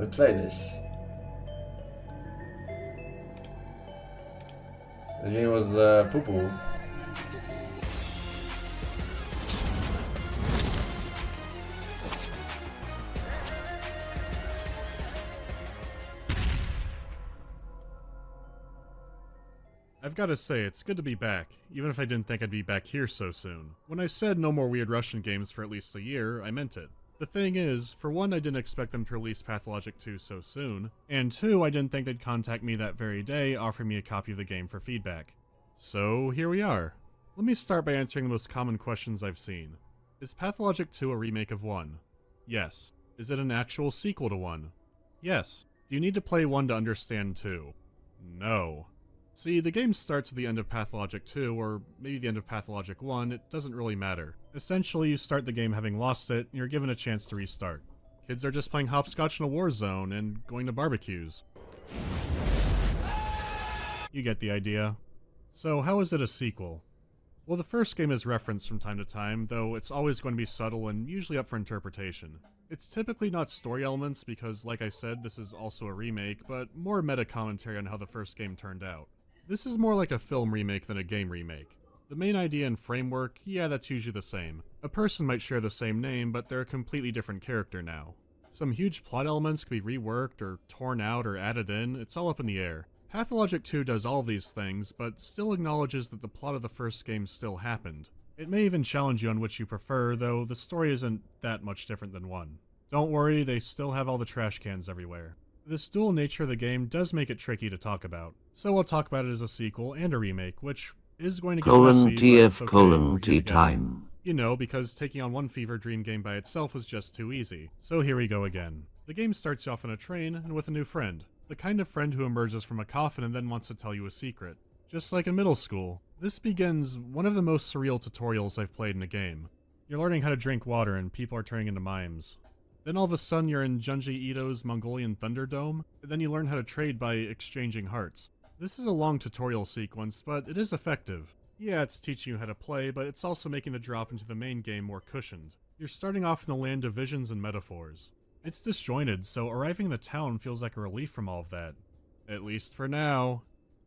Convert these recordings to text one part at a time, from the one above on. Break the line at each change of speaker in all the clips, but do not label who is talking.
We play this. This game was poo-poo.
I've gotta say, it's good to be back, even if I didn't think I'd be back here so soon. When I said no more weird Russian games for at least a year, I meant it. The thing is, for one, I didn't expect them to release Pathologic 2 so soon, and two, I didn't think they'd contact me that very day offering me a copy of the game for feedback. So, here we are. Let me start by answering the most common questions I've seen. Is Pathologic 2 a remake of 1? Yes. Is it an actual sequel to 1? Yes. Do you need to play 1 to understand 2? No. See, the game starts at the end of Pathologic 2, or maybe the end of Pathologic 1, it doesn't really matter. Essentially, you start the game having lost it, and you're given a chance to restart. Kids are just playing hopscotch in a war zone, and going to barbecues. You get the idea. So, how is it a sequel? Well, the first game is referenced from time to time, though it's always going to be subtle and usually up for interpretation. It's typically not story elements because, like I said, this is also a remake, but more meta commentary on how the first game turned out. This is more like a film remake than a game remake. The main idea and framework, yeah, that's usually the same. A person might share the same name, but they're a completely different character now. Some huge plot elements can be reworked or torn out or added in, it's all up in the air. Pathologic 2 does all of these things, but still acknowledges that the plot of the first game still happened. It may even challenge you on which you prefer, though the story isn't that much different than 1. Don't worry, they still have all the trash cans everywhere. This dual nature of the game does make it tricky to talk about, so I'll talk about it as a sequel and a remake, which is going to get messy, but it's okay, we're here together. You know, because taking on one fever dream game by itself was just too easy. So here we go again. The game starts you off on a train and with a new friend. The kind of friend who emerges from a coffin and then wants to tell you a secret. Just like in middle school. This begins one of the most surreal tutorials I've played in a game. You're learning how to drink water and people are turning into mimes. Then all of a sudden you're in Junji Ito's Mongolian Thunderdome, and then you learn how to trade by exchanging hearts. This is a long tutorial sequence, but it is effective. Yeah, it's teaching you how to play, but it's also making the drop into the main game more cushioned. You're starting off in the land of visions and metaphors. It's disjointed, so arriving in the town feels like a relief from all of that. At least for now.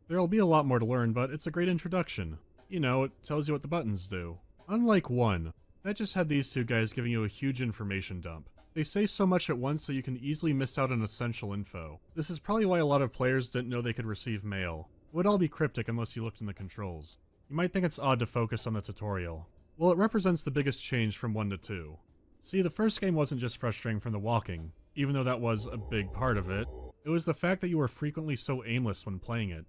There'll be a lot more to learn, but it's a great introduction. You know, it tells you what the buttons do. Unlike 1, that just had these two guys giving you a huge information dump. They say so much at once that you can easily miss out on essential info. This is probably why a lot of players didn't know they could receive mail. It would all be cryptic unless you looked in the controls. You might think it's odd to focus on the tutorial. Well, it represents the biggest change from 1 to 2. See, the first game wasn't just frustrating from the walking, even though that was a big part of it. It was the fact that you were frequently so aimless when playing it.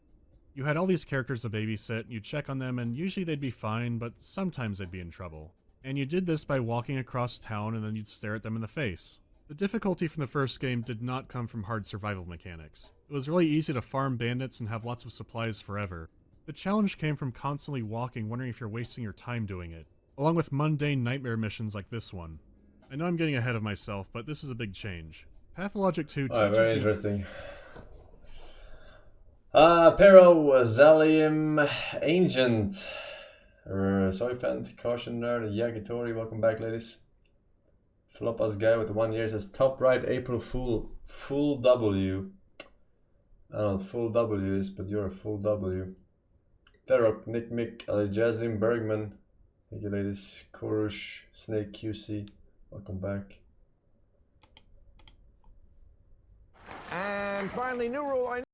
You had all these characters to babysit, you'd check on them, and usually they'd be fine, but sometimes they'd be in trouble. And you did this by walking across town and then you'd stare at them in the face. The difficulty from the first game did not come from hard survival mechanics. It was really easy to farm bandits and have lots of supplies forever. The challenge came from constantly walking, wondering if you're wasting your time doing it, along with mundane nightmare missions like this one. I know I'm getting ahead of myself, but this is a big change. Pathologic 2 teaches
very
you...
interesting. Perozalium Ancient. Soyfant, Caution Nerd, Yakitori, welcome back, ladies. Floppas guy with the 1 year says top right April Fool. Full W. I don't know what full W is, but you're a full W. Terok, Nick Mick, Jazim Bergman. Thank you, ladies. Korush, Snake QC, welcome back.
And finally, new rule.